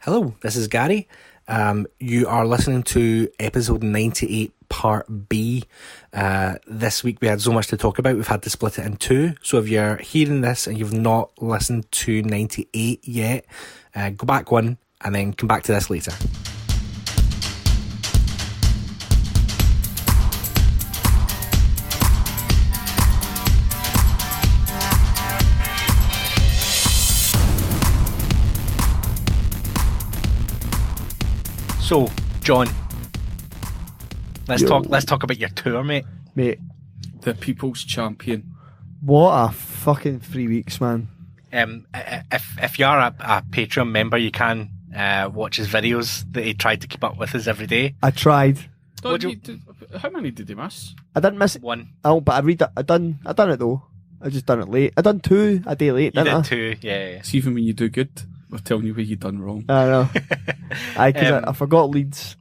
Hello, this is Gary. You are listening to episode 98, part B. This week we had so much to talk about, we've had to split it in two. So if you're hearing this and you've not listened to 98 yet, go back one and then come back to this later. So, John, let's talk about your tour, mate. Mate, the People's Champion. what a fucking 3 weeks, man. If you are a Patreon member, you can watch his videos that he tried to keep up with us every day. I tried. How many did he miss? I didn't miss it. One. Oh, but I done it though. I just done it late. I done two a day late, You didn't I? did two, yeah. See, even when you do good, we're telling you what you done wrong. I know. I forgot Leeds.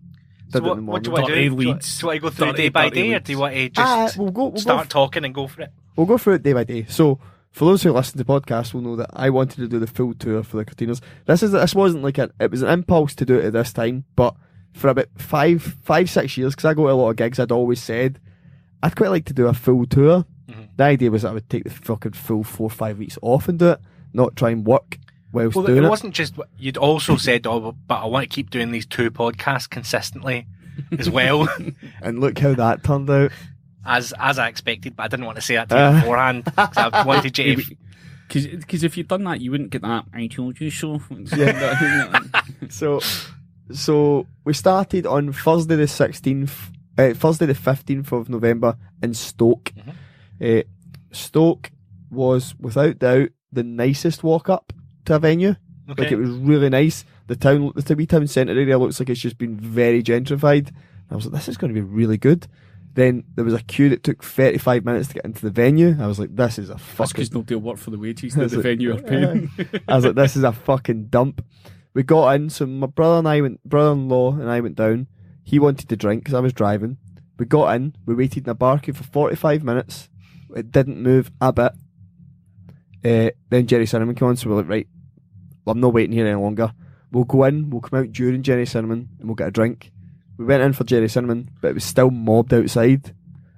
So Did it in the what do you morning. want to do? Dirty Do you Leeds. want to go through it day by day, or do you want to just start talking and go for it? We'll go through it day by day. So, for those who listen to the podcast will know that I wanted to do the full tour for the Cortinas. This wasn't like it was an impulse to do it at this time, but for about 5-6 years, because I go to a lot of gigs, I'd always said I'd quite like to do a full tour. Mm-hmm. The idea was that I would take the fucking full 4 or 5 weeks off and do it, not try and work whilst doing it. It wasn't just, you'd also said, but I want to keep doing these 2 podcasts consistently as well. And look how that turned out. As I expected, but I didn't want to say that to you beforehand, because I wanted you to... Because if you'd done that, you wouldn't get that I told you so. Yeah. So we started on Thursday the 15th of November in Stoke. Mm-hmm. Stoke was without doubt the nicest walk up to a venue. Okay. Like, it was really nice. The wee town centre area looks like it's just been very gentrified. I was like, this is going to be really good. Then there was a queue that took 35 minutes to get into the venue. I was like, this is a fucking... That's because nobody will work for the wages that the venue are paying. I was like, this is a fucking dump. We got in, so my brother-in-law and I went down. He wanted to drink because I was driving. We got in, we waited in a bar queue for 45 minutes. It didn't move a bit. Then Jerry Cinnamon came on, so we're like, right, well, I'm not waiting here any longer. We'll go in, we'll come out during Jerry Cinnamon, and we'll get a drink. We went in for Jerry Cinnamon, but it was still mobbed outside.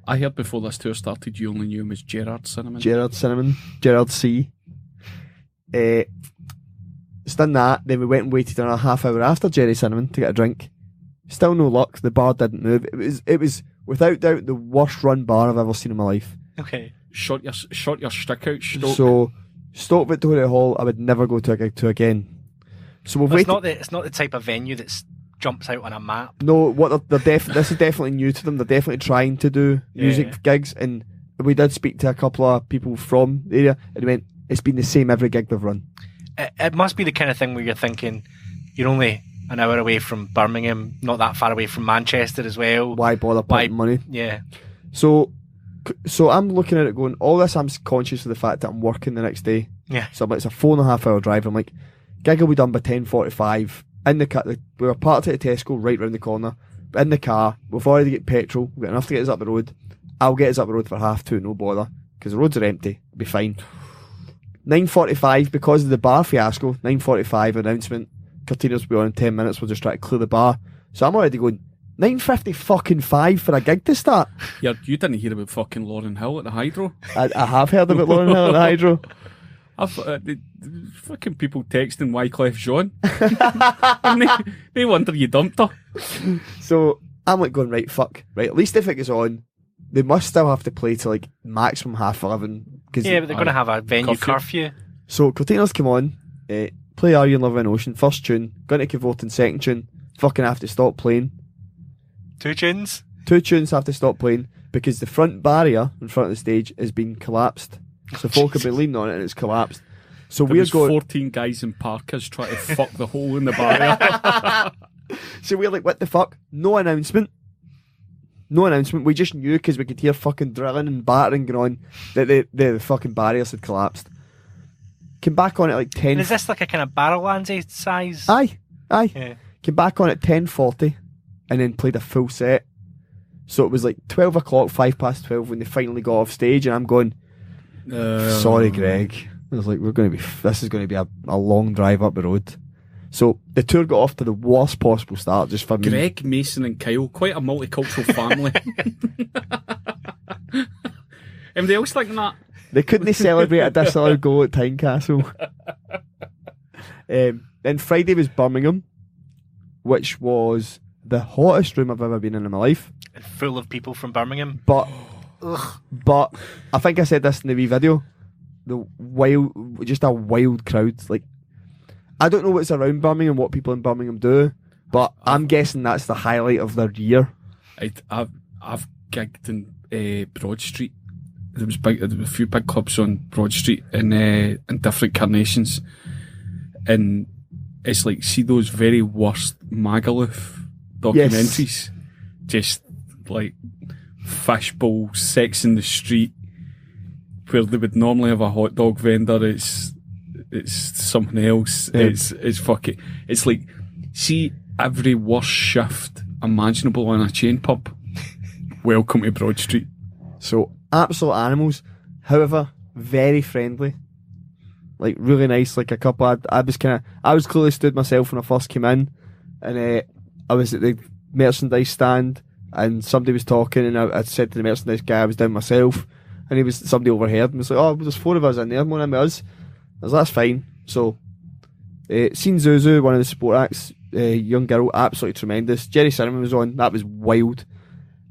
I heard before this tour started, you only knew him as Gerard Cinnamon. Gerard Cinnamon, Gerard C. It's done that, then we went and waited another half hour after Jerry Cinnamon to get a drink. Still no luck, the bar didn't move. It was without doubt the worst run bar I've ever seen in my life. Okay. Shot your stick out, Stoke. So, Stoke Victoria Hall, I would never go to a gig to again. So we've waited. It's not the type of venue that jumps out on a map. No, this is definitely new to them. They're definitely trying to do music gigs, and we did speak to a couple of people from the area, and they went, it's been the same every gig they've run. It must be the kind of thing where you're thinking, you're only an hour away from Birmingham, not that far away from Manchester as well. Why bother putting money? Yeah. So I'm looking at it going, all this, I'm conscious of the fact that I'm working the next day. Yeah. So I'm like, it's a 4.5 hour drive. I'm like, gig will be done by 10:45. In the car, we were parked at a Tesco right round the corner. But in the car, we've already got petrol. We've got enough to get us up the road. I'll get us up the road for 2:30, no bother, because the roads are empty. It'll be fine. 9:45, because of the bar fiasco, 9:45 announcement, Cortinas will be on in 10 minutes, we'll just try to clear the bar. So I'm already going, 9:50 fucking 5 for a gig to start. Yeah, you didn't hear about fucking Lauren Hill at the Hydro? I have heard about Lauren Hill at the Hydro. The fucking people texting Wyclef Jean. They wonder you dumped her. So I'm like going, right, fuck. Right, at least if it goes on, they must still have to play to like maximum 11:30. Yeah, but they're going to have a venue curfew. So Cortinas come on, play Are You in Love in Ocean, first tune, going to Cavorting, second tune, fucking have to stop playing. 2 tunes? 2 tunes have to stop playing because the front barrier in front of the stage has been collapsed. So folk have been leaning on it and it's collapsed. So we're going 14 guys in parkas trying to fuck the hole in the barrier. So we're like, what the fuck? No announcement. We just knew because we could hear fucking drilling and battering going on that the fucking barriers had collapsed. Came back on at like 10. And is this like a kind of Barrowlands size? Aye. Yeah. Came back on at 10:40 and then played a full set. So it was like 12 o'clock, 12:05 when they finally got off stage, and I'm going, sorry, Greg. I was like, this is going to be a long drive up the road. So the tour got off to the worst possible start just for me. Greg, Mason and Kyle, quite a multicultural family. Anybody else thinking that? They couldn't celebrate a disallowed goal at Tynecastle. Then Friday was Birmingham, which was the hottest room I've ever been in my life. Full of people from Birmingham. But I think I said this in the wee video. Just a wild crowd. Like, I don't know what's around Birmingham, what people in Birmingham do, but I'm guessing that's the highlight of their year. I've gigged in Broad Street. There was a few big clubs on Broad Street in different carnations, and it's like, see those very worst Magaluf documentaries, just like fishbowl sex in the street, where they would normally have a hot dog vendor. It's something else. Yeah. It's fucking. It's like, see every worst shift imaginable in a chain pub. Welcome to Broad Street. So absolute animals, however, very friendly. Like, really nice. Like, a couple. I was clearly stood myself when I first came in, and I was at the merchandise stand, and somebody was talking, and I said to the merchandise guy I was down myself, and somebody overheard and was like, "Oh, there's 4 of us in there, one of us." I was like, "That's fine." So, seen Zuzu, one of the support acts, young girl, absolutely tremendous. Jerry Cinnamon was on, that was wild.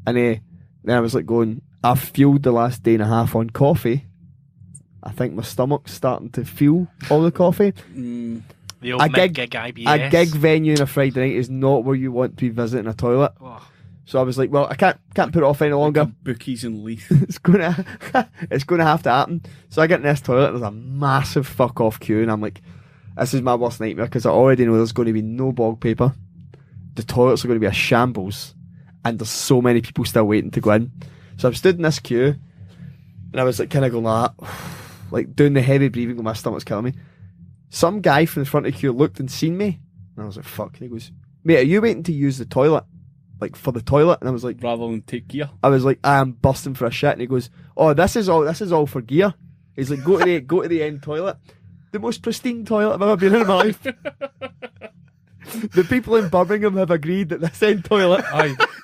And then I was like going, I've fueled the last day and a half on coffee. I think my stomach's starting to feel all the coffee. The old gig IBS. A gig venue on a Friday night is not where you want to be visiting a toilet. Oh. So I was like, well, I can't put it off any longer. Bookies and Leith. it's gonna have to happen. So I get in this toilet, there's a massive fuck off queue, and I'm like, this is my worst nightmare, because I already know there's going to be no bog paper. The toilets are going to be a shambles, and there's so many people still waiting to go in. So I'm stood in this queue, and I was like kind of going like that, like doing the heavy breathing when my stomach's killing me. Some guy from the front of the queue looked and seen me, and I was like, fuck. And he goes, "Mate, are you waiting to use the toilet? Like, for the toilet?" And I was like, rather than take gear. I was like, I am busting for a shit. And he goes, "Oh, this is all for gear." He's like, go to the end toilet. The most pristine toilet I've ever been in my life. The people in Birmingham have agreed that this end toilet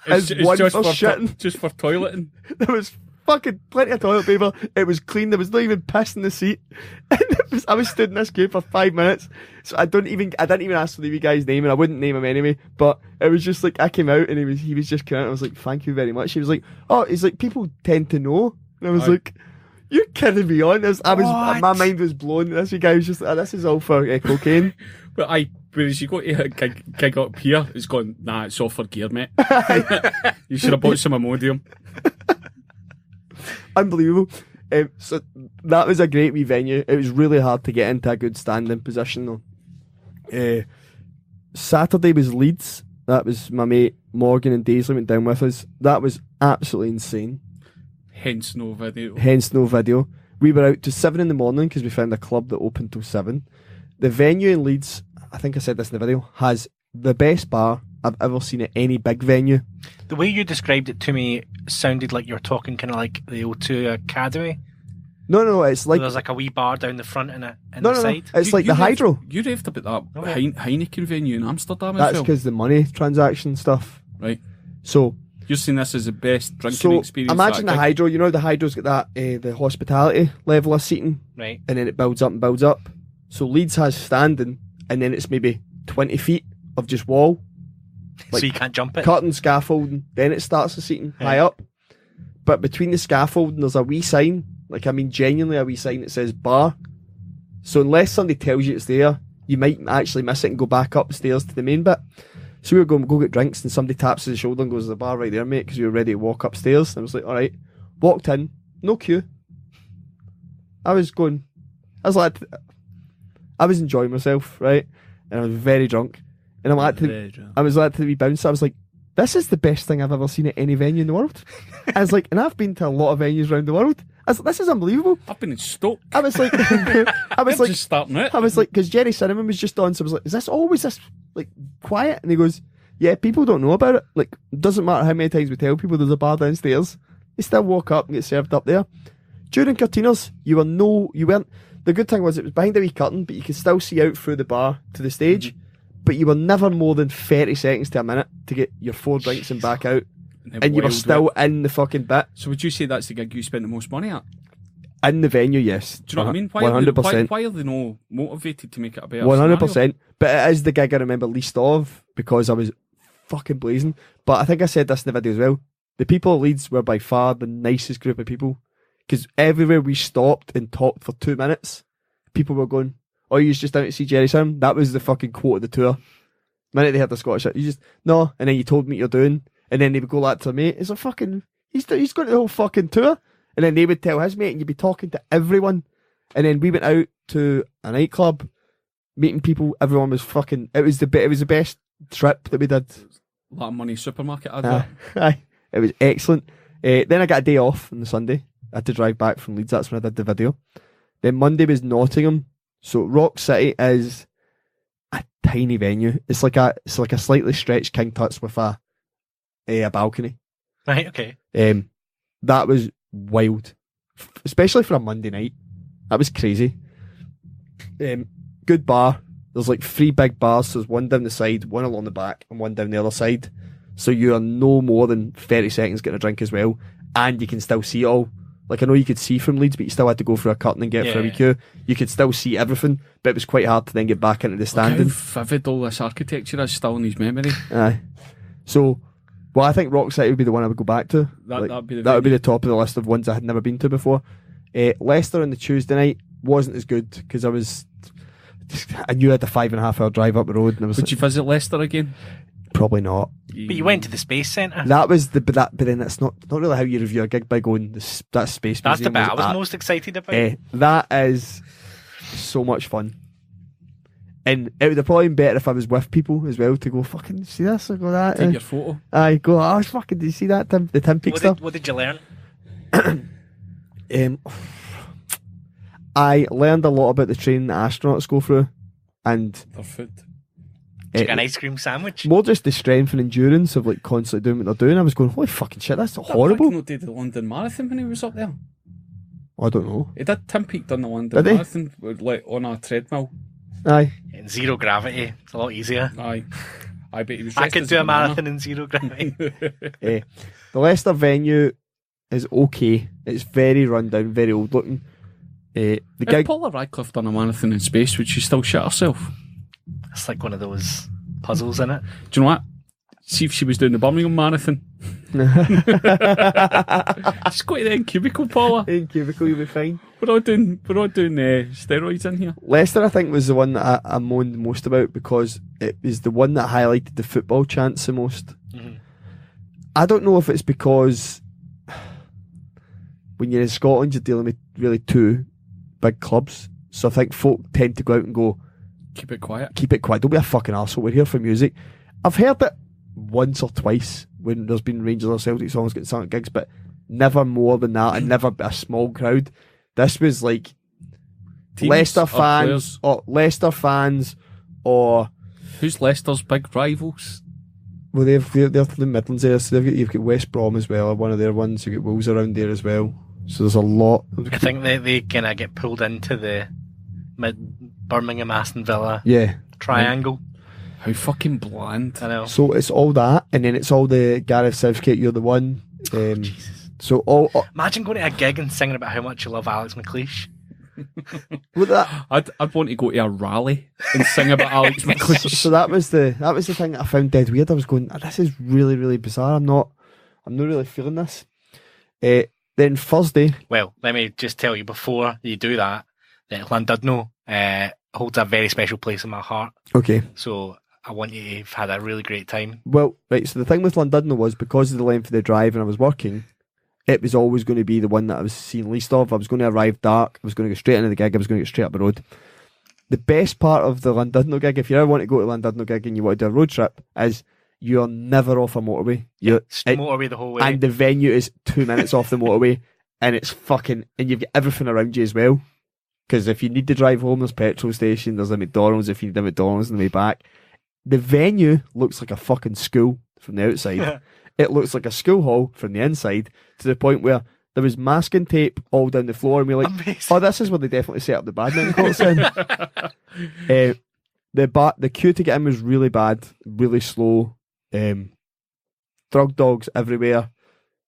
is one just for for shitting. just for toileting. There was fucking plenty of toilet paper. It was clean. There was not even piss in the seat. And I was stood in this queue for 5 minutes. So I didn't even ask for the wee guy's name, and I wouldn't name him anyway. But it was just like, I came out and he was just coming out. I was like, "Thank you very much." He was like, "Oh," he's like, "people tend to know." And I was like, "You're kidding me on this." My mind was blown. This guy was just, "This is all for cocaine." But whereas you go to a gig up here, it's going, "Nah, it's all for gear, mate." You should have bought some Imodium. Unbelievable. So that was a great wee venue. It was really hard to get into a good standing position though. Saturday was Leeds. That was my mate Morgan and Daisley went down with us. That was absolutely insane. Hence no video. We were out to 7 in the morning because we found a club that opened till 7. The venue in Leeds, I think I said this in the video, has the best bar I've ever seen at any big venue. The way you described it to me sounded like you were talking kind of like the O2 Academy. No, it's like... There's like a wee bar down the front and the side. No. It's like the Hydro. You raved about that Heineken venue in Amsterdam. That's because the money transaction stuff. Right. So... You're seeing this as the best drinking experience. Imagine the Hydro. You know the Hydro's got that the hospitality level of seating, right? And then it builds up and builds up. So Leeds has standing, and then it's maybe 20 feet of just wall. Like, so you can't jump it. Curtain, scaffolding, then it starts the seating high up. But between the scaffolding, there's a wee sign. Like, I mean, genuinely a wee sign that says bar. So unless somebody tells you it's there, you might actually miss it and go back upstairs to the main bit. So we were going to go get drinks, and somebody taps his shoulder and goes, "There's a bar right there, mate," because we were ready to walk upstairs. And I was like, all right. Walked in, no queue. I was enjoying myself, right? And I was very drunk. And I was like to the wee bouncer, I was like, "This is the best thing I've ever seen at any venue in the world." I was like, and I've been to a lot of venues around the world. I was like, "This is unbelievable." I've been in Stoke. I was like, just starting it. I was like, because Jerry Cinnamon was just on, so I was like, "Is this always this like quiet?" And he goes, "Yeah, people don't know about it. Like, doesn't matter how many times we tell people there's a bar downstairs, they still walk up and get served up there." During Curtinos, you weren't. The good thing was it was behind a wee curtain, but you could still see out through the bar to the stage. but you were never more than 30 seconds to a minute to get your 4 drinks and back out, and you were still in the fucking bit. So would you say that's the gig you spent the most money at? In the venue, yes. Do you know what I mean? 100%. Why are they no motivated to make it a better 100%. scenario? But it is the gig I remember least of because I was fucking blazing. But I think I said this in the video as well. The people at Leeds were by far the nicest group of people because everywhere we stopped and talked for 2 minutes, people were going, "Oh, you're just down to see Jerry Sam?" That was the fucking quote of the tour. The minute they heard the Scottish shit, you just, no, and then you told me what you're doing, and then they would go like to me, "It's a fucking, he's going to the whole fucking tour." And then they would tell his mate, and you'd be talking to everyone. And then we went out to a nightclub, meeting people. Everyone was fucking. It was the best trip that we did. A lot of money supermarket advert. Aye, it was excellent. Then I got a day off on the Sunday. I had to drive back from Leeds. That's when I did the video. Then Monday was Nottingham. So Rock City is a tiny venue. It's like a slightly stretched King Tut's with a balcony. Right. Okay. That was wild, especially for a Monday night. That was crazy. Good bar. There's like 3 big bars. So there's one down the side, one along the back, and one down the other side. So you are no more than 30 seconds getting a drink as well, and you can still see it all. Like I know you could see from Leeds, but you still had to go through a curtain and get through a wee queue. You could still see everything, but it was quite hard to then get back into the standing. Look how vivid all this architecture is still in his memory. Aye. So, well, I think Rock City would be the one I would go back to. That would be the top of the list of ones I had never been to before. Leicester on the Tuesday night wasn't as good because I knew I had a 5.5 hour drive up the road. And I was Would you visit Leicester again? Probably not. But you went to the Space Centre. That was but then that's not really how you review a gig by going that space. That's the museum bit I was most excited about. That is so much fun. And it would have probably been better if I was with people as well to go fucking see this or go that. Take your photo. I go, oh fucking, did you see that the Tim Peake stuff? What did you learn? I learned a lot about the training that astronauts go through and Their food. Did you get an ice cream sandwich? More just the strength and endurance of like constantly doing what they're doing. I was going, holy fucking shit, that's horrible. Did did the London Marathon when he was up there? I don't know. He did. Tim Peake done the London Did he? Marathon like on a treadmill. Aye. In zero gravity. It's a lot easier. Aye. I bet he was. I dressed could as do a banana. marathon in zero gravity. The Leicester venue is okay. It's very run down, very old looking. The If gig. Paula Radcliffe done a marathon in space, would she still shit herself? It's like one of those puzzles, in it. Do you know what? See if she was doing the Birmingham Marathon. Just go to the cubicle, Paula. In cubicle, you'll be fine. We're all doing steroids in here. Leicester, I think, was the one that I moaned most about because it was the one that highlighted the football chants the most. Mm-hmm. I don't know if it's because when you're in Scotland, you're dealing with really 2 big clubs. So I think folk tend to go out and go, Keep it quiet. keep it quiet, don't be a fucking arsehole, we're here for music. I've heard it once or twice when there's been Rangers or Celtic songs getting sung at gigs, but never more than that, and never a small crowd. This was like Teams Leicester or fans, or Who's Leicester's big rivals? well, they're the Midlands there, so you've got West Brom as well, one of their ones. You've got Wolves around there as well. So there's a lot. I think they kind of get pulled into the Birmingham Aston Villa triangle. How fucking bland. I know. So it's all that, and then it's all the Gareth Southgate, you're the one. Jesus. So all Imagine going to a gig and singing about how much you love Alex McLeish. with that. I'd want to go to a rally and sing about Alex McLeish. So that was the thing that I found dead weird. I was going, this is really, really bizarre. I'm not really feeling this. Then Thursday. Well, let me just tell you before you do that Llandudno holds a very special place in my heart. Okay. So I want you to have had a really great time. Well, right. So the thing with Llandudno was because of the length of the drive and I was working, it was always going to be the one that I was seeing least of. I was going to arrive dark. I was going to go straight into the gig. I was going to get straight up the road. The best part of the Llandudno gig, if you ever want to go to Llandudno gig and you want to do a road trip, is you're never off a motorway. It's motorway the whole way. And the venue is 2 minutes off the motorway, and it's fucking, and you've got everything around you as well. Because if you need to drive home, there's petrol station, there's a McDonald's if you need a McDonald's on the way back. The venue looks like a fucking school from the outside. It looks like a school hall from the inside, to the point where there was masking tape all down the floor, and we're like, Amazing. oh, this is where they definitely set up the badminton courts in. the queue to get in was really bad, really slow. Drug dogs everywhere.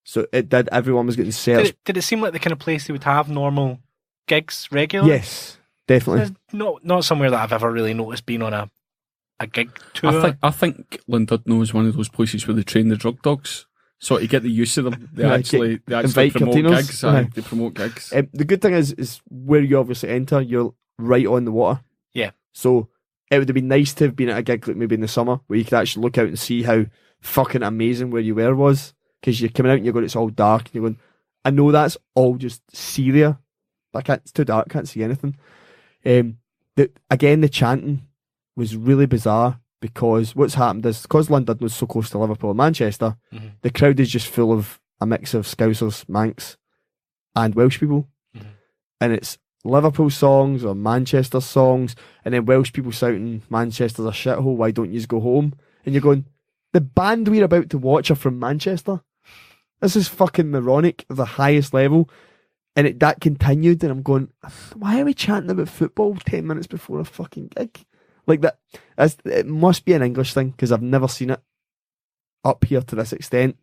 So everyone was getting searched. Did it seem like the kind of place they would have normal gigs regularly? Yes, definitely. It's not somewhere that I've ever really noticed being on a gig tour. I think Llandudno is one of those places where they train the drug dogs. So to get the use of them, they actually invite promote carteeners. gigs. Aye. They promote gigs. The good thing is where you obviously enter, you're right on the water. Yeah. So it would have been nice to have been at a gig like maybe in the summer where you could actually look out and see how fucking amazing where you were was. Because you're coming out and you're going, it's all dark, and you're going, I know that's all just Syria, but it's too dark, can't see anything. The chanting was really bizarre because what's happened is, because London was so close to Liverpool and Manchester, the crowd is just full of a mix of Scousers, Manx, and Welsh people. And it's Liverpool songs or Manchester songs, and then Welsh people shouting, Manchester's a shithole, why don't you go home? And you're going, the band we're about to watch are from Manchester. This is fucking moronic of the highest level. And that continued, and I'm going, why are we chanting about football 10 minutes before a fucking gig? Like that, it must be an English thing, because I've never seen it up here to this extent.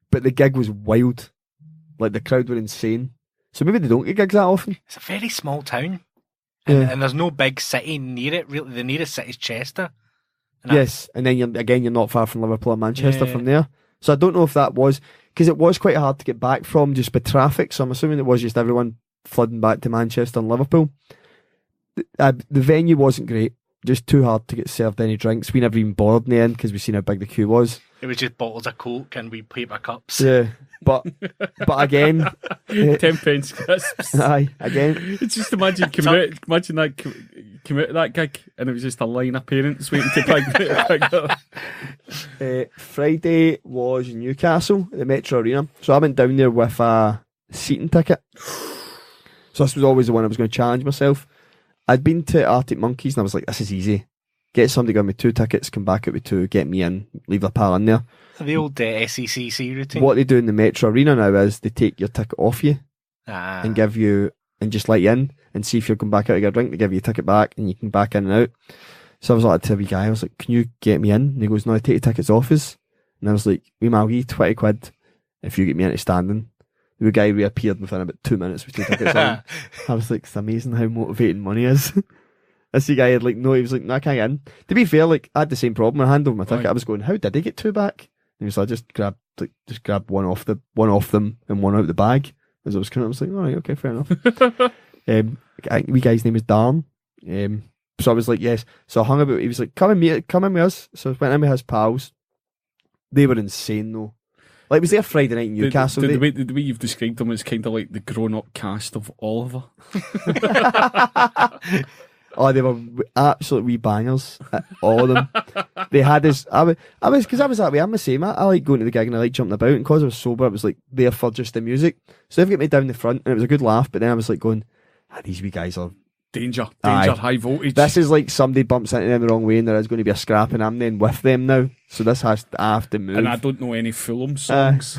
But the gig was wild. Like, the crowd were insane. So maybe they don't get gigs that often. It's a very small town. Yeah. And there's no big city near it, really. The nearest city is Chester. Yes, and then you're not far from Liverpool and Manchester from there. So I don't know if that was, because it was quite hard to get back from just by traffic, so I'm assuming it was just everyone flooding back to Manchester and Liverpool. The venue wasn't great, just too hard to get served any drinks. We never even bothered in the end because we seen how big the queue was. It was just bottles of Coke and we paper cups. Yeah, but again... 10 pence crisps. Aye, again... Just imagine coming out of that gig and it was just a line of parents waiting to pick up. Friday was Newcastle at the Metro Arena, so I went down there with a seating ticket. So this was always the one I was going to challenge myself. I'd been to Arctic Monkeys and I was like, this is easy. Get somebody to give me 2 tickets, come back out with 2, get me in, leave their pal in there. The old SECC routine. What they do in the Metro Arena now is they take your ticket off you and give you, and just let you in and see if you're going back out to get a drink. They give you a ticket back and you can back in and out. So I was like to a wee guy, I was like, can you get me in? And he goes, no, I take the tickets off us. And I was like, wee Malgie, 20 quid if you get me into standing. The guy reappeared within about 2 minutes with 2 tickets on. I was like, it's amazing how motivating money is. This guy had like, no, he was like, no, I can't get in. To be fair, like, I had the same problem. I handed over my ticket. I was going, how did they get 2 back? And he was like, just grab one off them and one out the bag. As I was kind of, I was like, all right, okay, fair enough. Wee guy's name is Darn. So I was like, yes. So I hung about. He was like, come in with us. So I went in with his pals. They were insane though. Like, it was there Friday night in Newcastle. The way you've described them is kind of like the grown-up cast of Oliver. Oh, they were absolute wee bangers. All of them. They had this. I was that way. I'm the same. I like going to the gig and I like jumping about. And because I was sober, it was like there for just the music. So they've got me down the front, and it was a good laugh. But then I was like going, these wee guys are danger, aye. High voltage. This is like somebody bumps into them the wrong way, and there is going to be a scrap, and I'm then with them now. So this I have to move. And I don't know any Fulham songs.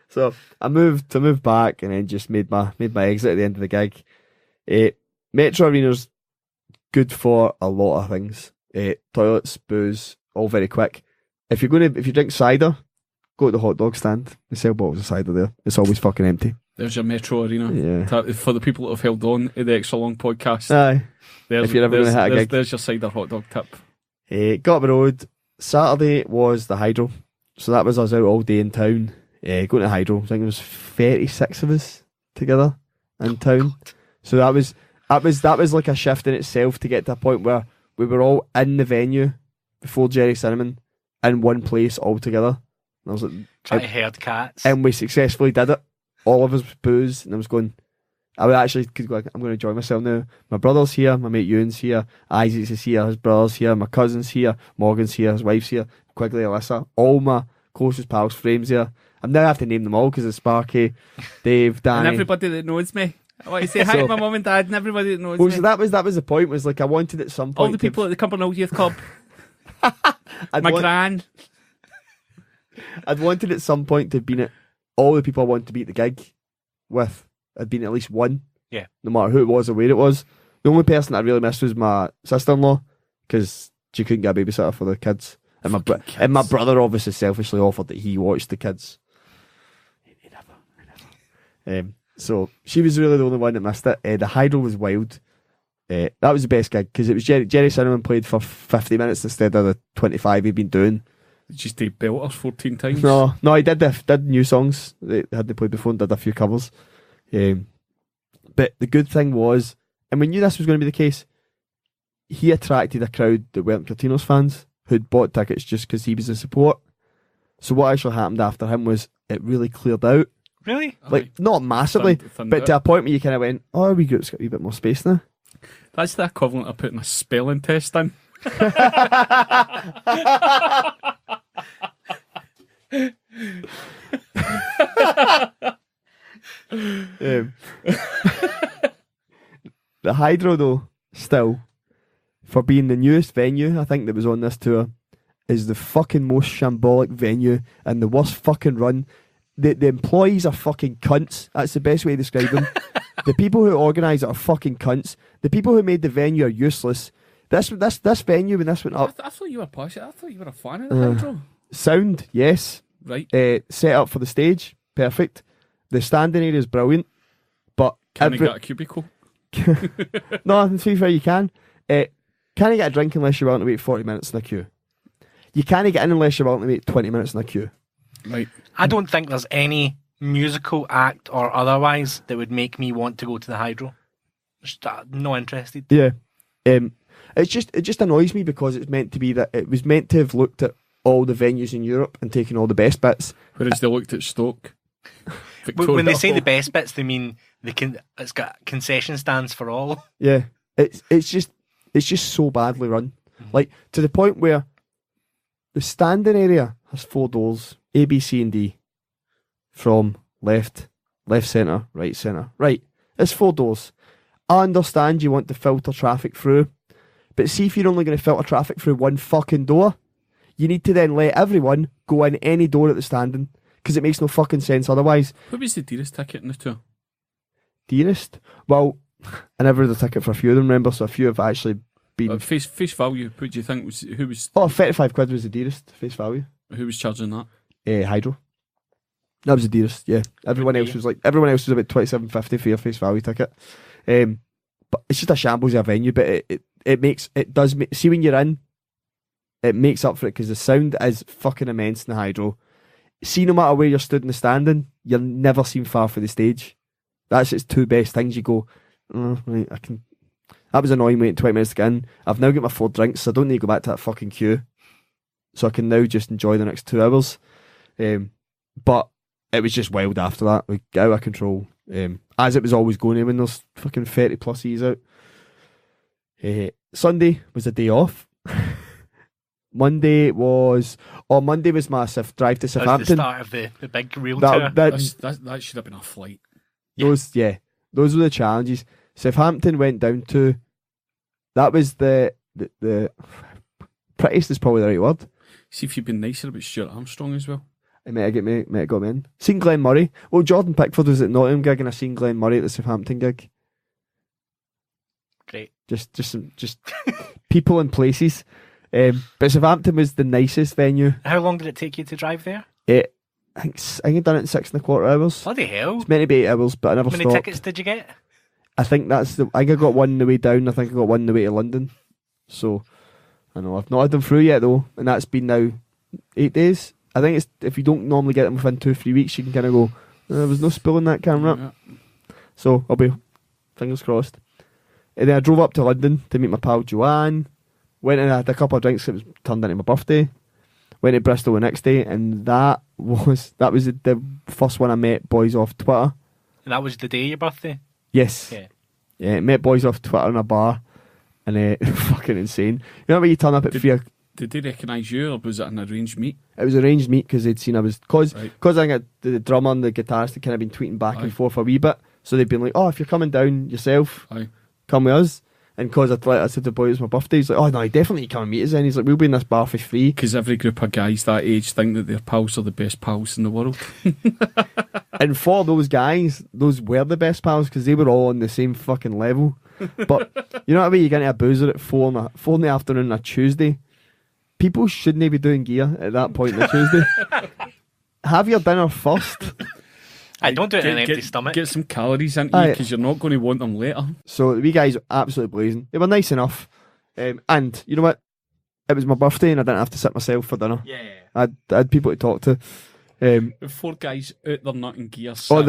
So I moved back, and then just made my exit at the end of the gig. Metro Arena's good for a lot of things. Toilets, booze, all very quick. If you drink cider, go to the hot dog stand. They sell bottles of cider there. It's always fucking empty. There's your Metro Arena. Yeah. For the people that have held on to the extra long podcast. Aye. If you're ever going to hit a gig. There's your cider hot dog tip. Got up the road. Saturday was the Hydro. So that was us out all day in town. Going to Hydro. I think there was 36 of us together in town. So that was like a shift in itself to get to a point where we were all in the venue before Jerry Cinnamon in one place all together. And I was like, trying to herd cats. And we successfully did it. All of us booze, and I was going, I'm going to enjoy myself now. My brother's here, my mate Ewan's here, Isaac's is here, his brother's here, my cousin's here, Morgan's here, his wife's here, Quigley, Alyssa, all my closest pals, Frame's here. I now have to name them all because it's Sparky, Dave, Danny. And everybody that knows me. I want to say hi to my mum and dad and everybody that knows me. So that was the point, was like I wanted at some point all the people at the Cumbernauld Youth Club. My gran. I'd wanted at some point to have been at all the people I wanted to be at the gig with. I'd been at least one. Yeah. No matter who it was or where it was. The only person I really missed was my sister-in-law, because she couldn't get a babysitter for the kids. And my brother obviously selfishly offered that he watched the kids. He never. So she was really the only one that missed it. The Hydro was wild. That was the best gig, because it was Jerry Cinnamon played for 50 minutes instead of the 25 he'd been doing. Just did belters 14 times. No, he did new songs they had played before and did a few covers. But the good thing was, and we knew this was going to be the case, he attracted a crowd that weren't Curtinos fans who'd bought tickets just because he was in support. So what actually happened after him was it really cleared out. Really? Like, not massively, but to a point where you kind of went, oh, our wee group's got a wee bit more space now. That's the equivalent of putting a spelling test in. The Hydro, though, still, for being the newest venue I think that was on this tour, is the fucking most shambolic venue and the worst fucking run. The employees are fucking cunts. That's the best way to describe them. The people who organise it are fucking cunts. The people who made the venue are useless. This venue, when this went up... I thought you were passionate. I thought you were a fan of the Hydro. Sound, yes. Right. Set up for the stage, perfect. The standing area is brilliant. But Can you get a cubicle? No, to be fair, you can. Can't get a drink unless you're willing to wait 40 minutes in a queue. You can't get in unless you're willing to wait 20 minutes in a queue. Right. I don't think there's any musical act or otherwise that would make me want to go to the Hydro. Just not interested. Yeah. It just annoys me because it's meant to be that it was meant to have looked at all the venues in Europe and taken all the best bits. Whereas they looked at Stoke. When they say the best bits, they mean it's got concession stands for all. Yeah. It's just so badly run. Like, to the point where the standing area has 4 doors, A, B, C and D. From left centre, right centre. Right. It's 4 doors. I understand you want to filter traffic through, but see if you're only going to filter traffic through one fucking door, you need to then let everyone go in any door at the standing, because it makes no fucking sense otherwise. What was the dearest ticket in the tour? Dearest? Well, I never had a ticket for a few of them, remember, so a few have actually been... Face value, what do you think was... Who was... Oh, 35 quid was the dearest, face value. Who was charging that? Hydro. That was the dearest, yeah. Everyone else was about $27.50 for your face value ticket. But it's just a shambles of a venue, but it does make, see when you're in, it makes up for it because the sound is fucking immense in the Hydro. See, no matter where you're stood in the standing, you're never seen far from the stage. That's its 2 best things. You go, right, I can. That was annoying waiting 20 minutes to get in. I've now got my 4 drinks, so I don't need to go back to that fucking queue. So I can now just enjoy the next 2 hours. But it was just wild after that. We got out of control. As it was always going when there's fucking 30 plus E's out. Sunday was a day off. Monday was my drive to Southampton. That was the start of the big real tour. That should have been a flight. Those were the challenges. Southampton went down to. That was the prettiest is probably the right word. See if you've been nicer about Stuart Armstrong as well. It might have got me in. Seen Glenn Murray. Well, Jordan Pickford was at Nottingham gig, and I seen Glenn Murray at the Southampton gig. Great. Just people and places. But Southampton was the nicest venue. How long did it take you to drive there? I think I'd done it in 6.25 hours. Bloody hell! It's meant to be 8 hours, but I never stopped. How many tickets did you get? I think I got one on the way down. I think I got one on the way to London. So I know I've not had them through yet though, and that's been now 8 days. I think it's if you don't normally get them within 2-3 weeks, you can kind of go, there was no spilling that camera. Yeah. So I'll be fingers crossed. And then I drove up to London to meet my pal Joanne. Went and had a couple of drinks. It was turned into my birthday. Went to Bristol the next day, and that was the first one I met boys off Twitter. And that was the day of your birthday? Yes. Yeah. Met boys off Twitter in a bar, and fucking insane. You know when you turn up at 3 o'clock. Did they recognise you, or was it an arranged meet? It was arranged meet because they'd seen I was... Because I think the drummer and the guitarist had kind of been tweeting back and forth a wee bit. So they'd been like, oh, if you're coming down yourself, come with us. And because I said to the boy, it's my birthday, he's like, oh no, definitely come and meet us then. He's like, we'll be in this bar for free. Because every group of guys that age think that their pals are the best pals in the world. And for those guys, those were the best pals because they were all on the same fucking level. But you know what I mean? You get into a boozer at 4 in the afternoon on a Tuesday. People shouldn't be doing gear at that point on a Tuesday. Have your dinner first. I don't do it in an empty stomach. Get some calories into you because you're not going to want them later. So the wee guys are absolutely blazing. They were nice enough. And you know what? It was my birthday and I didn't have to sit myself for dinner. Yeah. I had people to talk to. 4 guys out there nutting gear. There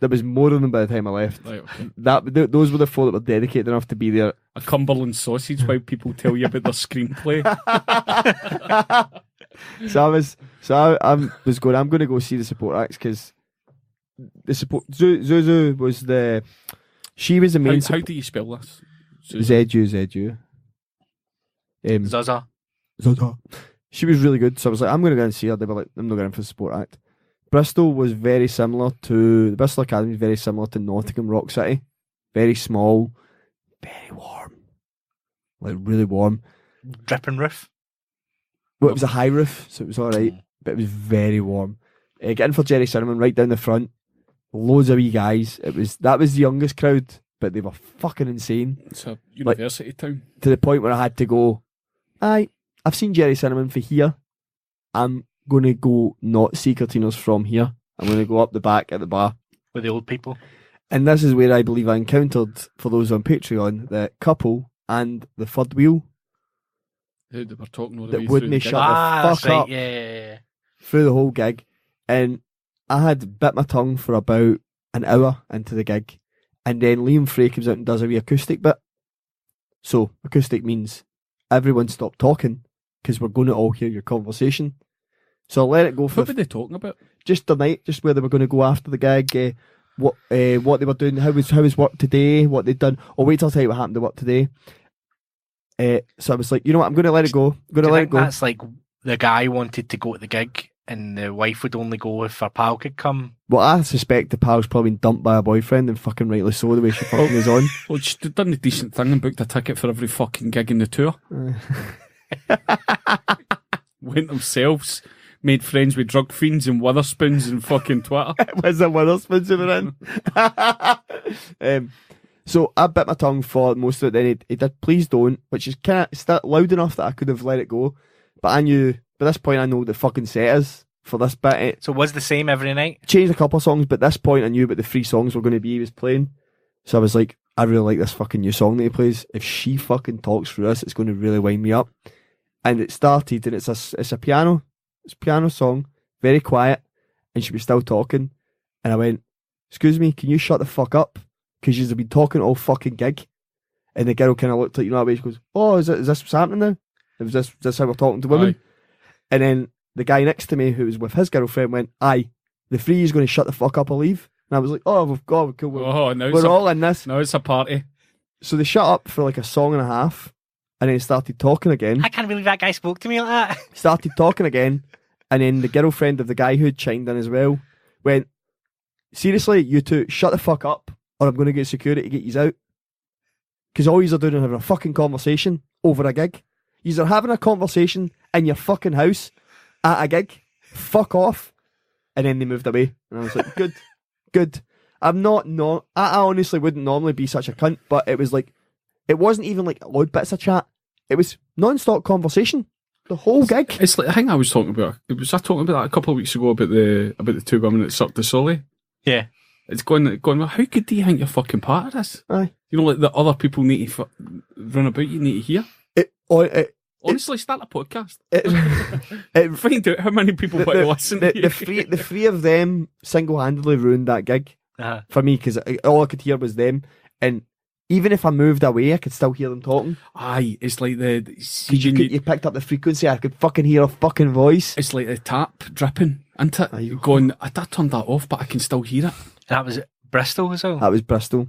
was more of them by the time I left. Right, okay. Those were the 4 that were dedicated enough to be there. A Cumberland sausage while people tell you about their screenplay. I was going. I'm going to go see the support acts because the support Zuzu was she was the main. How do you spell this? ZU. Zaza. She was really good, so I was like, I'm going to go and see her. They were like, I'm not going for the support act. Bristol was very similar to the Bristol Academy. Is very similar to Nottingham Rock City. Very small, very warm, like really warm. Dripping roof. Well, it was a high roof, so it was all right, but it was very warm. Getting for Jerry Cinnamon right down the front, loads of wee guys. That was the youngest crowd, but they were fucking insane. It's a university town. To the point where I had to go, I've seen Jerry Cinnamon for here. I'm going to go not see Curtino's from here. I'm going to go up the back at the bar. With the old people. And this is where I believe I encountered, for those on Patreon, the couple and the third wheel. They were talking all the that way wouldn't through shut the the fuck up Yeah. through the whole gig. And I had bit my tongue for about an hour into the gig. And then Liam Frey comes out and does a wee acoustic bit. So, acoustic means everyone stop talking because we're going to all hear your conversation. So I let it go for... What were they talking about? Just the night, just where they were going to go after the gig, what they were doing, how was work today, what they'd done. Oh, wait till I tell you what happened to work today. So I was like, you know what, I'm going to let it go. That's like the guy wanted to go to the gig and the wife would only go if her pal could come. Well, I suspect the pal's probably been dumped by a boyfriend, and fucking rightly so, the way she fucking is on. Well, she'd done a decent thing and booked a ticket for every fucking gig in the tour. Went themselves, made friends with drug fiends and Witherspoons and fucking Twitter. It was a Witherspoons we were in. So I bit my tongue for most of it. Then he did Please Don't, which is kind of loud enough that I could have let it go. But I knew, by this point, I know what the fucking set is for this bit. So it was the same every night? Changed a couple of songs, but at this point I knew what the 3 songs were going to be he was playing. So I was like, I really like this fucking new song that he plays. If she fucking talks through this, it's going to really wind me up. And it started, and it's a piano song, very quiet, and she was still talking. And I went, excuse me, can you shut the fuck up? Because you've been talking all fucking gig. And the girl kind of looked at, you know, that way, she goes, oh, is this what's happening now? Is this how we're talking to women? Aye. And then the guy next to me, who was with his girlfriend, went, aye, the 3 is going to shut the fuck up or leave. And I was like, oh, we've got, cool. We're all in this. Now it's a party. So they shut up for like a song and a half. And then started talking again. I can't believe that guy spoke to me like that. Started talking again. And then the girlfriend of the guy who had chimed in as well went, seriously, you two, shut the fuck up or I'm going to get security to get you out. Because all you are doing is having a fucking conversation over a gig. You are having a conversation in your fucking house at a gig. Fuck off. And then they moved away. And I was like, good. I honestly wouldn't normally be such a cunt, but it was like, it wasn't even like loud bits of chat. It was non-stop conversation. The whole gig. It's like, I think I was talking about. Was I talking about that a couple of weeks ago about the 2 women that sucked the Solly? Yeah. It's going. Well, how good do you think you're fucking part of this? Aye. You know, like the other people need to run about. You need to hear. Honestly, start a podcast. Find out how many people want to listen. The three of them single-handedly ruined that gig for me because all I could hear was them. And even if I moved away, I could still hear them talking. Aye, it's like you picked up the frequency. I could fucking hear a fucking voice. It's like the tap dripping into it. Going, I turned that off, but I can still hear it. That was Bristol as well. That was Bristol,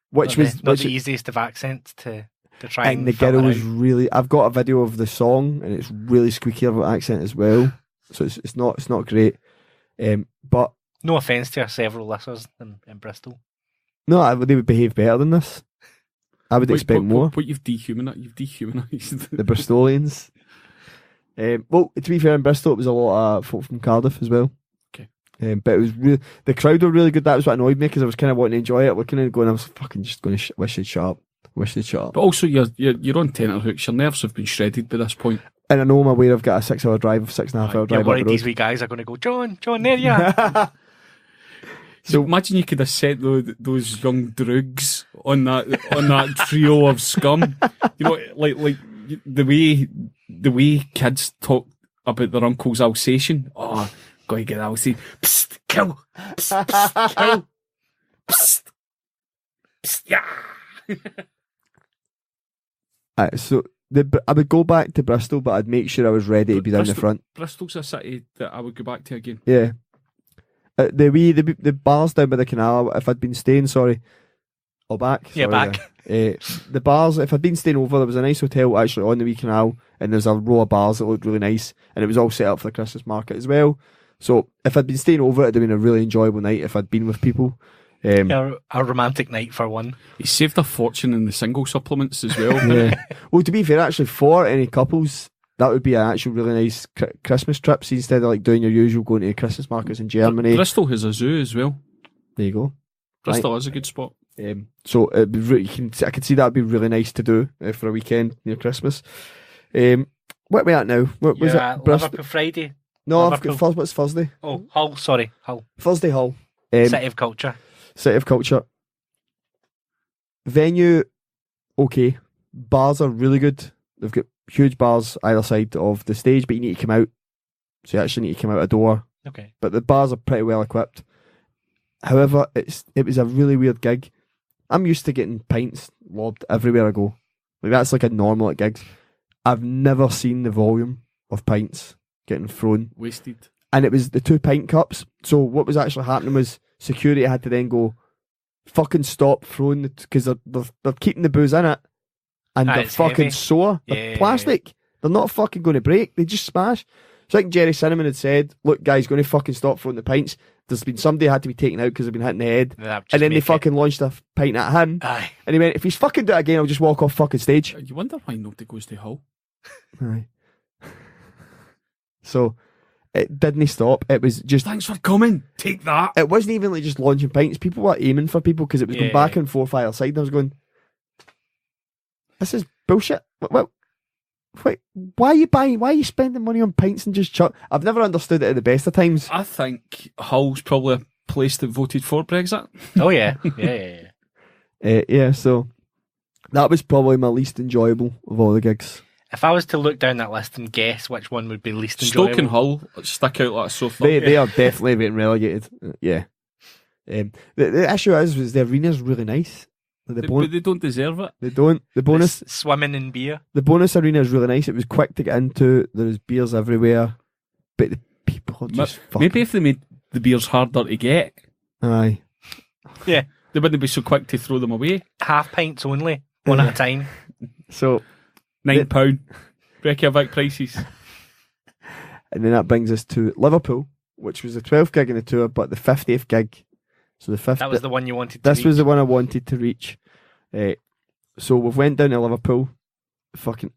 which was not the easiest of accents to try. And the girl was really. I've got a video of the song, and it's really squeaky of an accent as well. So it's not great. But no offence to our several listeners in Bristol. No, they would behave better than this. I would expect more. But you've dehumanised the Bristolians. Well, to be fair, in Bristol it was a lot of folk from Cardiff as well. Okay. But it was the crowd were really good. That was what annoyed me because I was kind of wanting to enjoy it, looking and going, I was fucking just going to wish they'd shut up. But also, you're on tenterhooks. Your nerves have been shredded by this point. And I know I'm aware I've got a 6 hour drive, 6.5 hour drive. You're worried these wee guys are going to go, John, there you are. So imagine you could have set those young droogs on that trio of scum. You know, like the way kids talk about their uncle's Alsatian. Oh, gotta get Alsatian. Psst, kill. Psst, psst, kill. Psst, psst, yeah. So I would go back to Bristol, but I'd make sure I was ready to be down the front. Bristol's a city that I would go back to again. Yeah. The bars down by the canal, if I'd been staying, back. The bars, if I'd been staying over, there was a nice hotel actually on the wee canal, and there's a row of bars that looked really nice, and it was all set up for the Christmas market as well. So if I'd been staying over, it'd have been a really enjoyable night if I'd been with people. A romantic night for one. He saved a fortune in the single supplements as well. Yeah. Well, to be fair, actually, for any couples, that would be an actual really nice Christmas trip. So instead of like doing your usual going to Christmas markets in Germany. Bristol has a zoo as well. There you go. Bristol is a good spot. So it'd be I could see that would be really nice to do for a weekend near Christmas. What are we at now? What was it? Liverpool Friday. No, Liverpool. I've got what's Thursday? Oh, Hull. Sorry, Hull. Thursday, Hull. City of Culture. City of Culture. Venue, okay. Bars are really good. They've got huge bars either side of the stage, but you need to come out. So you actually need to come out a door. Okay. But the bars are pretty well equipped. However, it was a really weird gig. I'm used to getting pints lobbed everywhere I go. Like that's like a normal at gigs. I've never seen the volume of pints getting thrown. Wasted. And it was the 2 pint cups. So what was actually happening was security had to then go, fucking stop throwing because they're keeping the booze in it, and they're fucking heavy. sore. They're plastic. They're not fucking going to break. They just smash. So like Jerry Cinnamon had said, look guys, going to fucking stop throwing the pints. There's been somebody had to be taken out because they've been hitting the head, and then they fucking launched a pint at him. Aye. And he went, if he's fucking do it again, I'll just walk off fucking stage. You wonder why nobody goes to Hull. Aye. So it didn't stop. It was just, thanks for coming. Take that. it wasn't even like just launching pints. People were aiming for people because it was going back and forth either side. And I was going, this is bullshit. Wait, why are you buying? Why are you spending money on pints and just chuck? I've never understood it at the best of times. I think Hull's probably a place that voted for Brexit. Oh yeah, yeah. So that was probably my least enjoyable of all the gigs. If I was to look down that list and guess which one would be least enjoyable, Stoke and Hull stick out like a sore thumb. They are definitely getting relegated. Yeah. The issue is the arena's really nice. But they don't deserve it. They don't. The bonus swimming in beer. The bonus arena is really nice. It was quick to get into. There's beers everywhere, but the people are just fucking. Maybe if they made the beers harder to get, aye, yeah, they wouldn't be so quick to throw them away. Half pints only, one at a time. So £9 Reykjavik prices. And then that brings us to Liverpool, which was the 12th gig in the tour, but the 50th gig. So the 50th. That was the one you wanted to This reach. was the one I wanted to reach. So we went down to Liverpool, fucking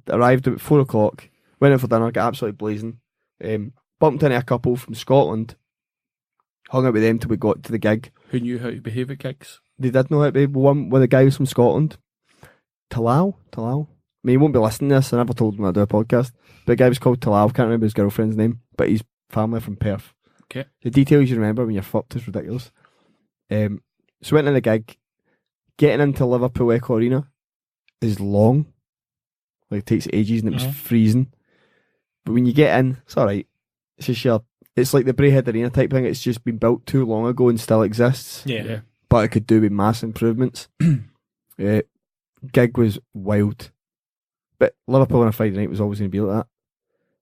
arrived at 4 o'clock, went out for dinner, got absolutely blazing. Bumped into a couple from Scotland, hung out with them till we got to the gig. Who knew how to behave at gigs? They did know how to behave. One of the guys from Scotland, Talal. I mean, he won't be listening to this. I never told him I do a podcast. But the guy was called Talal. Can't remember his girlfriend's name, but his family from Perth. Okay. The details you remember when you're fucked is ridiculous. So went in the gig. Getting into Liverpool Echo Arena is long. Like, it takes ages and it was freezing. But when you get in, it's alright. It's just it's like the Braehead Arena type thing. It's just been built too long ago and still exists. Yeah. But it could do with mass improvements. Gig was wild. But Liverpool on a Friday night was always going to be like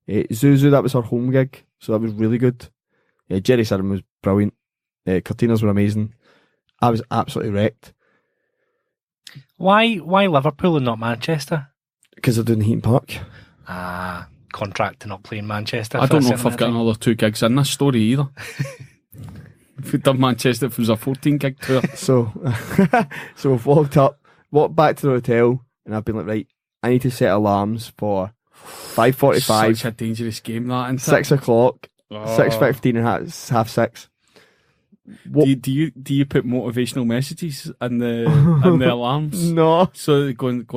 that. Zuzu, that was her home gig. So that was really good. Jerry Cinnamon was brilliant. Cortinas were amazing. I was absolutely wrecked. Why Liverpool and not Manchester? Because they're doing Heaton Park. Contract to not play in Manchester. I don't know if I've got another 2 gigs in this story either. If we'd done Manchester, if it was a 14 gig tour. So we've walked back to the hotel, and I've been like, right, I need to set alarms for 5:45. Such a dangerous game, that, isn't it? 6 o'clock, 6:15 and half 6. What? Do you put motivational messages in the alarms? No. So going.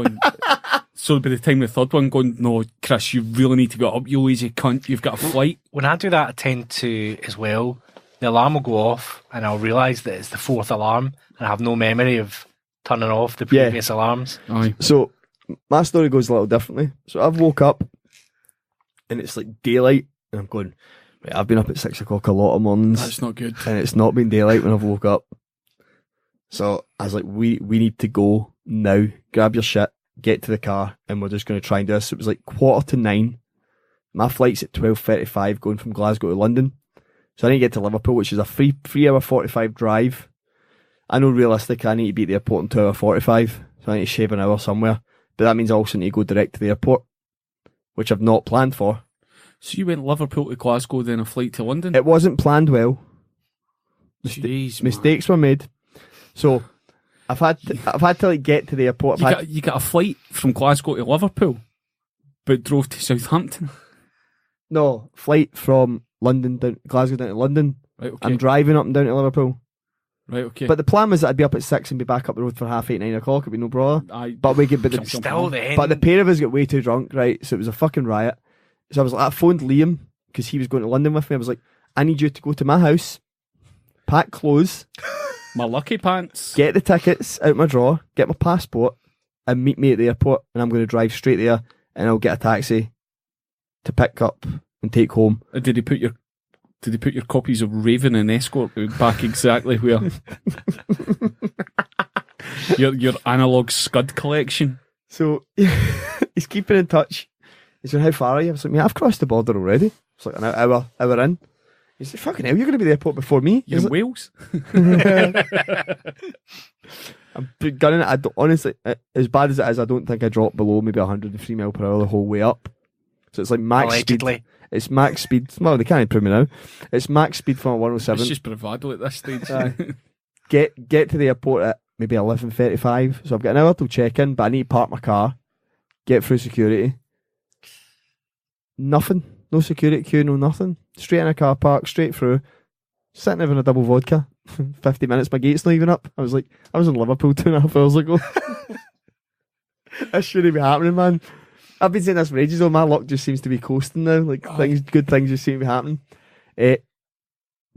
So by the time the third one going, no, Chris, you really need to get up, you lazy cunt. You've got a flight. When I do that, I tend to as well. The alarm will go off, and I'll realise that it's the fourth alarm, and I have no memory of turning off the previous alarms. Aye. So my story goes a little differently. So I've woke up, and it's like daylight, and I'm going, right, I've been up at 6 o'clock a lot of mornings. That's not good. And it's not been daylight when I've woke up. So I was like, we need to go now. Grab your shit, get to the car, and we're just going to try and do this. So it was like 9:15. My flight's at 12:35 going from Glasgow to London. So I need to get to Liverpool, which is a 3 hour 45 drive. I know realistically I need to be at the airport in 2 hour 45. So I need to shave an hour somewhere. But that means I also need to go direct to the airport, which I've not planned for. So you went Liverpool to Glasgow, then a flight to London? It wasn't planned well. Jeez, Mistakes were made. So I've had to like get to the airport. You got a flight from Glasgow to Liverpool, but drove to Southampton. No, flight from Glasgow down to London. Right, okay. I'm driving up and down to Liverpool. Right, okay. But the plan was that I'd be up at 6 and be back up the road for 8:30, 9 o'clock. It'd be no bother. But the pair of us got way too drunk, right? So it was a fucking riot. So I phoned Liam because he was going to London with me. I was like, I need you to go to my house, pack clothes, my lucky pants, get the tickets out my drawer, get my passport, and meet me at the airport. And I'm going to drive straight there, and I'll get a taxi to pick up and take home. Did he put your copies of Raven and Escort back exactly where? your analogue scud collection. So he's keeping in touch. He said, how far are you? I was like, mate, I've crossed the border already. It's like an hour in. He said, fucking hell, you're going to be at the airport before me. You're in Wales? I'm gunning it. Honestly, as bad as it is, I don't think I dropped below maybe 103 mile per hour the whole way up. So it's like max Allegedly. speed. It's max speed. Well, they can't improve me now. It's max speed from a 107. It's just bravado at this stage. Get to the airport at maybe 11:35. So I've got an hour till check-in, but I need to park my car, get through security. Nothing. No security queue, no nothing. Straight in a car park, straight through. Sitting having a double vodka. 50 minutes, my gate's not even up. I was like, I was in Liverpool 2.5 hours ago. That shouldn't be happening, man. I've been saying this for ages though, my luck just seems to be coasting now. Like good things just seem to be happening.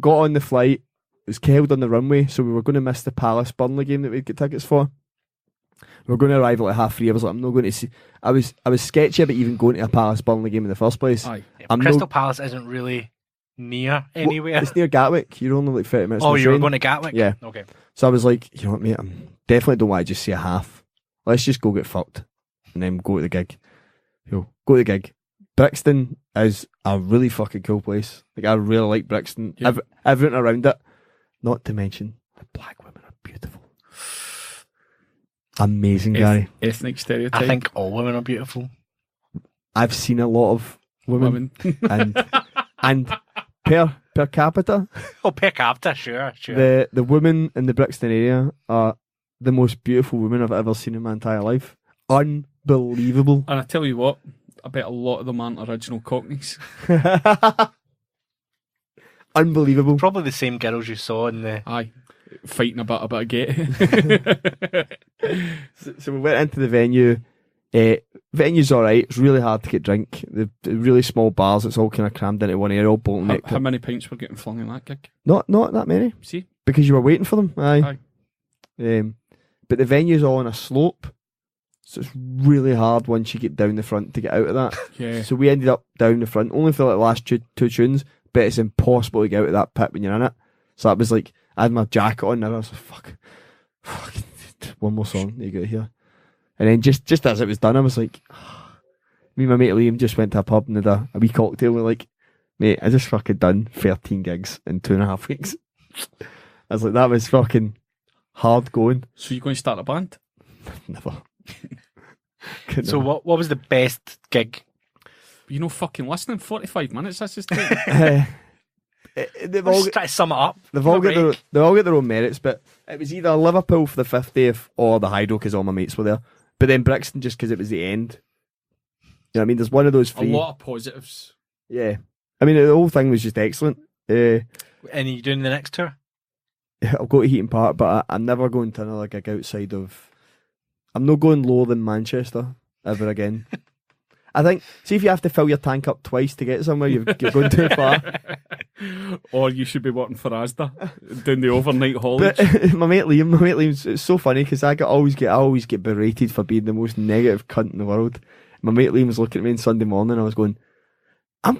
Got on the flight, it was killed on the runway, so we were going to miss the Palace Burnley game that we'd get tickets for. We were going to arrive at like 3:30. I was like, I'm not going to see. I was sketchy about even going to a Palace Burnley game in the first place. Aye. Yeah, Crystal Palace isn't really near anywhere. It's near Gatwick. You're only like 30 minutes. Oh, you were going to Gatwick? Yeah. Okay. So I was like, you know what, mate? I definitely don't want to just see a half. Let's just go get fucked and then go to the gig. Go to the gig. Brixton is a really fucking cool place. Like, I really like Brixton. Yeah. Everything around it. Not to mention, the black women are beautiful. Amazing, Gary. Ethnic stereotype. I think all women are beautiful. I've seen a lot of women. and per capita, Oh, per capita, sure. the women in the Brixton area are the most beautiful women I've ever seen in my entire life. Unbelievable. And I tell you what, I bet a lot of them aren't original Cockneys. Unbelievable. Probably the same girls you saw in the... Aye. Fighting about a bit of gay. So we went into the venue. Venue's alright. It's really hard to get drink. The really small bars, it's all kind of crammed into one area, all bottlenecked. How many pints were getting flung in that gig? Not that many. See? Because you were waiting for them. Aye. But the venue's all on a slope. So it's really hard once you get down the front to get out of that. Yeah. So we ended up down the front, only for like the last two tunes, but it's impossible to get out of that pit when you're in it. So that was like, I had my jacket on and I was like, fuck, one more song, you get here. And then just as it was done, I was like, me and my mate Liam just went to a pub and had a wee cocktail. We're like, mate, I just fucking done 13 gigs in 2.5 weeks. I was like, that was fucking hard going. So you're going to start a band? Never. So what was the best gig? You know, fucking listening, 45 minutes, that's just taking. They've all Just try to sum it up. They all get their own merits, but it was either Liverpool for the 50th or the Hydro because all my mates were there. But then Brixton just because it was the end. You know what I mean? There's one of those A three. lot of positives. Yeah. I mean, the whole thing was just excellent. And are you doing the next tour? I'll go to Heaton Park, but I'm never going to another gig outside of... I'm not going lower than Manchester ever again. I think, see if you have to fill your tank up twice to get somewhere, you're going too far. Or you should be working for Asda, doing the overnight haulage. But my mate Liam, it's so funny because I always get berated for being the most negative cunt in the world. My mate Liam was looking at me on Sunday morning, I was going, I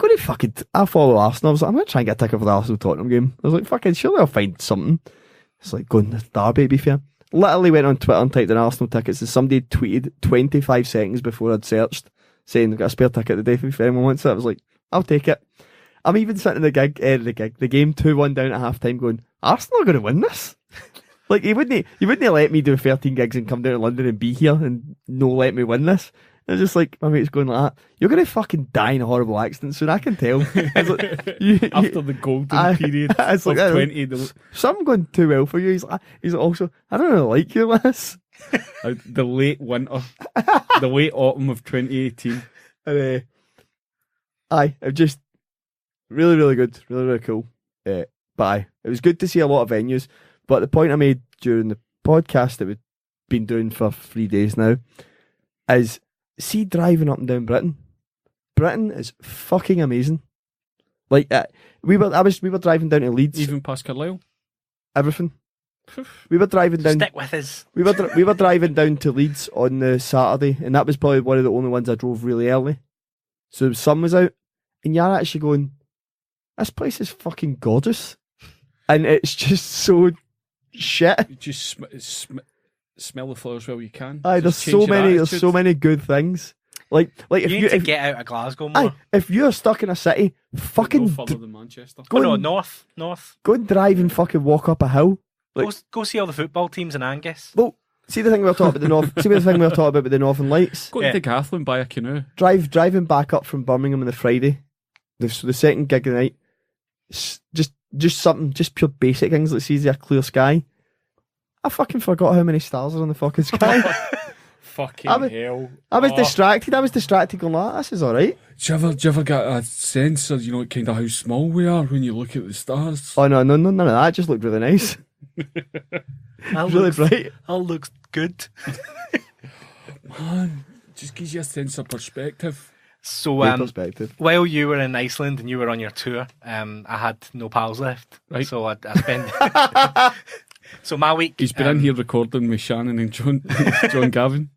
follow Arsenal. I was like, I'm going to try and get a ticket for the Arsenal Tottenham game. I was like, fucking, surely I'll find something. It's like going to Derby, to be fair. Literally went on Twitter and typed in Arsenal tickets, and somebody tweeted 25 seconds before I'd searched, saying, I've got a spare ticket today if anyone wants it. I was like, I'll take it. I'm even sitting in the game 2-1 down at half time going, Arsenal are going to win this. Like, you wouldn't let me do 13 gigs and come down to London and be here and no let me win this. I was just like, my mate's going like that. You're going to fucking die in a horrible accident soon, I can tell. I was like, After the golden period of like, 20... Something going too well for you. He's like also, I don't really like you, Liz. The late winter, the late autumn of 2018. And, it just really, really good, really, really cool. But it was good to see a lot of venues. But the point I made during the podcast that we've been doing for 3 days now is, see, driving up and down Britain. Britain is fucking amazing. Like we were driving down to Leeds. Even past Carlisle. Everything. We were driving down. Stick with us. We were driving down to Leeds on the Saturday, and that was probably one of the only ones I drove really early. So the sun was out, and you're actually going, this place is fucking gorgeous, and it's just so shit. You just smell the flowers while you can. Aye, there's so many good things. Like if you need to get out of Glasgow more. Aye, if you're stuck in a city, fucking no further than Manchester. North. Go and drive and fucking walk up a hill. Like, go see all the football teams in Angus. Well, see the thing we were talking about the North. See the thing we were talking about with the Northern Lights. Go to Decathlon, buy a canoe. Driving back up from Birmingham on the Friday, the second gig of the night. Just something, just pure basic things like see a clear sky. I fucking forgot how many stars are on the fucking sky. Fucking hell. I was distracted going like, this is alright. Do you ever get a sense of, kind of how small we are when you look at the stars? Oh no, none of that. It just looked really nice. Really bright. That looks good. Man, just gives you a sense of perspective. So, perspective. While you were in Iceland and you were on your tour, I had no pals left. Right. So I spent... So my week... He's been in here recording with Shannon and John Gavin.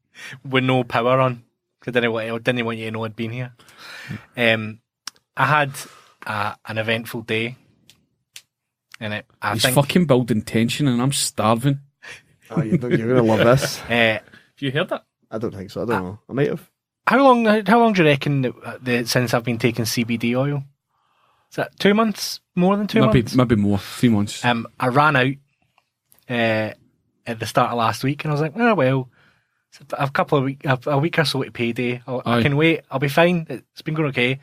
With no power on. I didn't want you to know I'd been here. I had an eventful day. And He's fucking building tension and I'm starving. Oh, you're going to love this. Have you heard that? I don't think so. I don't know. I might have. How long do you reckon that since I've been taking CBD oil? Is that 2 months? More than 2 months? Maybe more. 3 months. I ran out at the start of last week, and I was like, oh well, a week or so to payday. I can wait. I'll be fine. It's been going okay.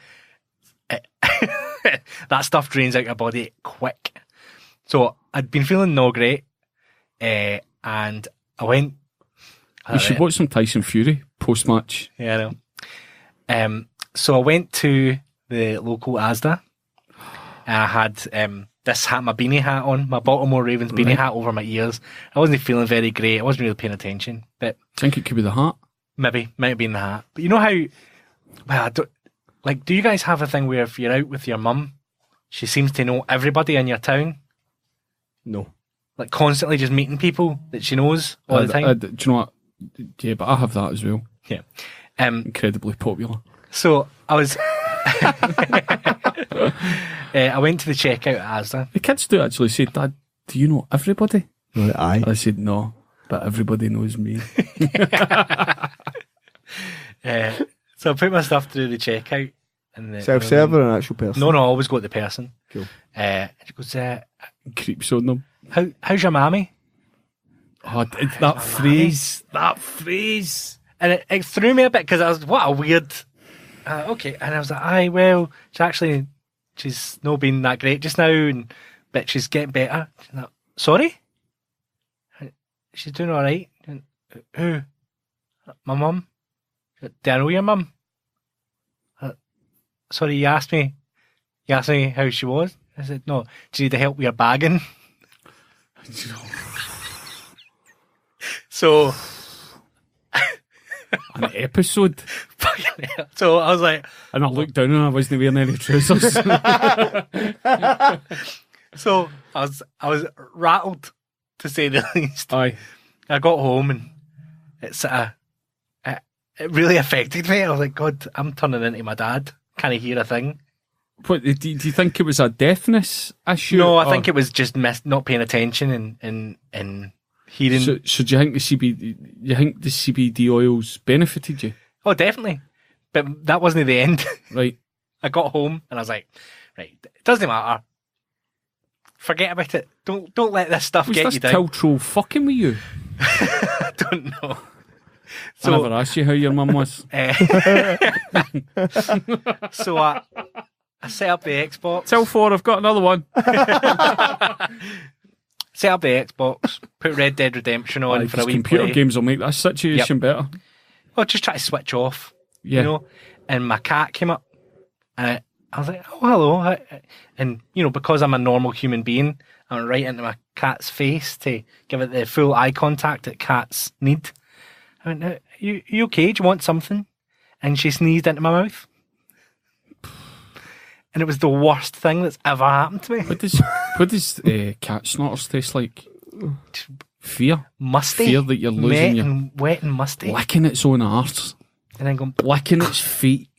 That stuff drains out your body quick. So I'd been feeling no great, and I went. You should watch some Tyson Fury post match. Yeah, I know. So I went to the local Asda, and I had this hat, my beanie hat on, my Baltimore Ravens beanie hat over my ears. I wasn't feeling very great. I wasn't really paying attention. But I think it could be the hat. Maybe, might have been the hat. But you know how, well, I don't, like, do you guys have a thing where if you're out with your mum, she seems to know everybody in your town? No. Like constantly just meeting people that she knows all the time? Do you know what? Yeah, but I have that as well. Yeah. Incredibly popular. So I was... I went to the checkout at Asda. The kids do actually say, Dad, do you know everybody? Right, aye. I said, no, but everybody knows me. So I put my stuff through the checkout. Self-serve or an actual person? No, I always go to the person. Cool. She goes, Creeps on them. how's your mammy? Oh, it's that phrase. And it threw me a bit because I was, what a weird... okay, and I was like, aye, well, she's not been that great just now, but she's getting better. She's like, sorry? She's doing all right. Who? My mum? Do I know your mum? Sorry, you asked me He asked me how she was. I said, no. Do you need help with your bagging? So... An episode. Fucking hell. So I was like... And I looked down and I wasn't wearing any trousers. So I was rattled, to say the least. Aye. I got home and it really affected me. I was like, God, I'm turning into my dad. Can't hear a thing. What, do you think it was a deafness issue? No, I think it was just not paying attention and hearing. So do you think the CBD oils benefited you? Oh, definitely. But that wasn't the end. Right. I got home and I was like, right, it doesn't matter. Forget about it. Don't let this stuff get you down. Was this Tiltroll fucking with you? I don't know. I never asked you how your mum was. So I set up the Xbox. Tell 4, I've got another one. Set up the Xbox, put Red Dead Redemption on for a wee computer play. games will make that situation better. I'll just try to switch off, Yeah. you know. And my cat came up, and I was like, "Oh, hello!" And you know, because I'm a normal human being, I went right into my cat's face to give it the full eye contact that cats need. I went, "You okay? Do you want something?" And she sneezed into my mouth, and it was the worst thing that's ever happened to me. What does cat snorters taste like? Fear. Musty, Fear that you're losing wet and musty, licking its own arse, and then going licking its feet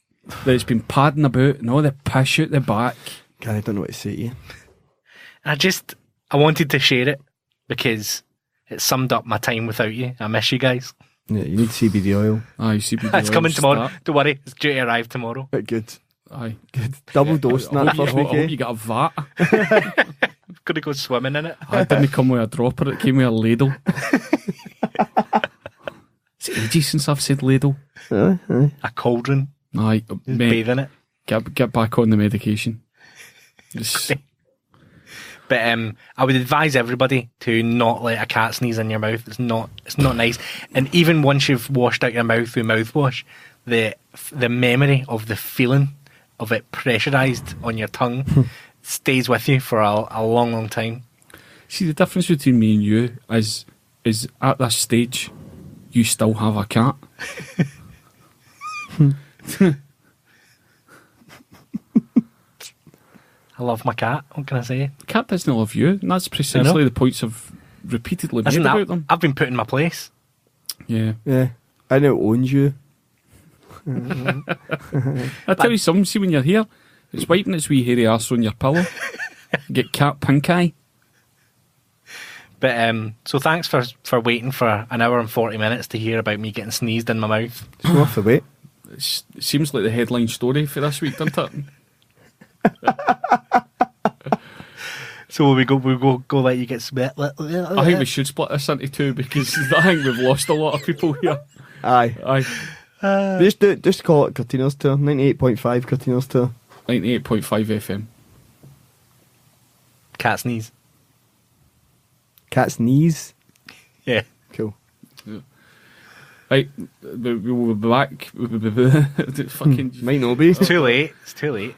that it's been padding about, and all the piss out the back. God, I don't know what to say to you. I wanted to share it because it summed up my time without you. I miss you guys. Yeah, you need CBD oil. Aye, CBD It's coming oils tomorrow. start. Don't worry, it's due to arrive tomorrow. But good. Aye. Good. Double dose in that first I week, hope eh? you got a vat. I'm gonna go swimming in it. I didn't come with a dropper, it came with a ladle. It's ages since I've said ladle. Aye. A cauldron. Aye, mate, Bathe in it. get back on the medication. Just, But I would advise everybody to not let a cat sneeze in your mouth. It's not nice. And even once you've washed out your mouth with mouthwash, the memory of the feeling of it pressurised on your tongue stays with you for a long, long time. see, the difference between me and you is at this stage, you still have a cat. I love my cat. What can I say? The cat doesn't love you, and that's precisely the points I've repeatedly made Isn't about them. I've been put in my place. Yeah. Yeah. I know it owns you. I tell you something, see when you're here, it's wiping its wee hairy arse on your pillow. You get cat pink eye. But so thanks for waiting for an hour and 40 minutes to hear about me getting sneezed in my mouth. It's worth the wait. It seems like the headline story for this week, doesn't it? So we'll go let you get spit. I think we should split this into two because I think we've lost a lot of people here. Aye. Aye. Just call it Curtino's Tour. 98.5 Curtino's Tour. 98.5 FM. Cat sneeze. Cat's knees. Yeah. Cool. Right, we'll be back. Fucking, Might not be. It's too late. It's too late.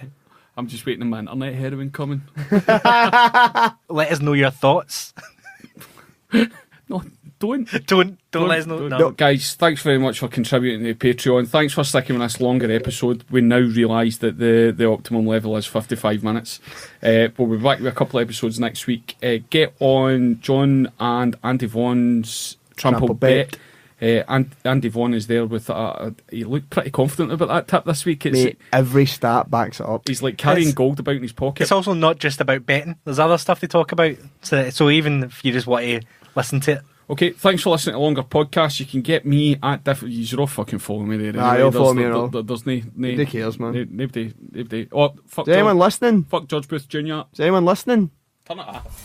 I'm just waiting on my internet heroin coming. Let us know your thoughts. No, don't. Don't let us know. No. No, guys, thanks very much for contributing to Patreon. Thanks for sticking with this longer episode. We now realise that the optimum level is 55 minutes. We'll be back with a couple of episodes next week. Get on John and Andy Vaughan's Trample Bet. Andy Vaughan is there with he looked pretty confident about that tip this week. Mate, every stat backs it up. He's like carrying gold about in his pocket. It's also not just about betting. There's other stuff they talk about. So even if you just want to listen to it. Okay, thanks for listening to Longer Podcast. You can get me at different. You're all fucking following me there. Nah, you'll follow me and all. There's Nobody cares, man. Nobody. Oh, fuck. Is anyone listening? Fuck George Booth Jr. Is anyone listening? Turn it off.